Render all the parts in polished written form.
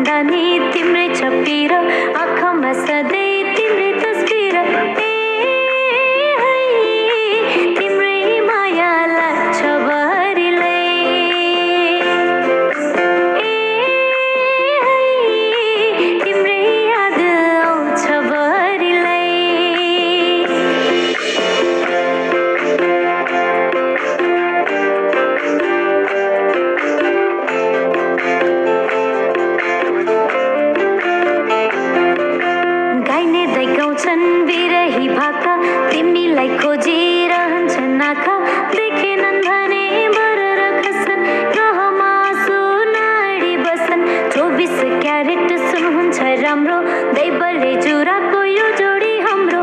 भन्दा नि तिम्रै छपिर आँखामा सधैँ तिम्रै तस्बिर तिम्रै माया लाग्छ भरिलै तिम्रै याद आउँछ भरिलै गाइने दाइ गाउँछन् बिरही भाका तिमीलाई खोजिरहन्छन् आँखा देखेनन् भने मरेर खस्छन् ग्रहमा सुनाडी बस्छन् 24 क्यारेट सुनुहुन्छ राम्रो दैवले जुराको यो जोडी हाम्रो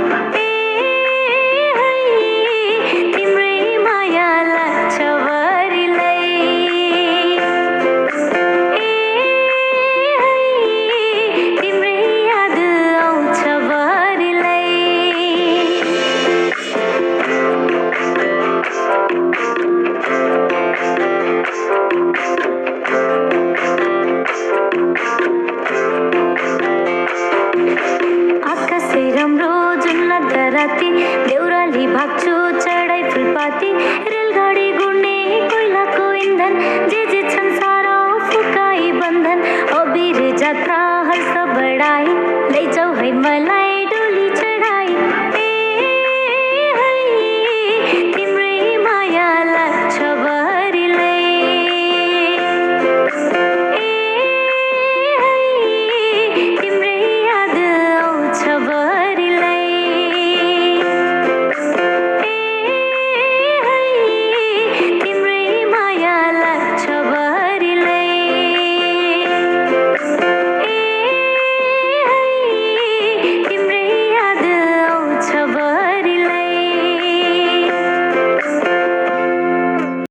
तिम्रै माया लाग्छ भरिलै तिम्रै याद आउँछ भरिलै आकाशै राम्रो जुन लाग्दा राति देउराली भाग्छु चढाइ फुलपाती रेलगाडी गुड्ने कोइलाको इन्धन जे छन् सारा फुकाई बन्धन अबिर जात्रा हर्ष बढाई लैजाऊ है मलाई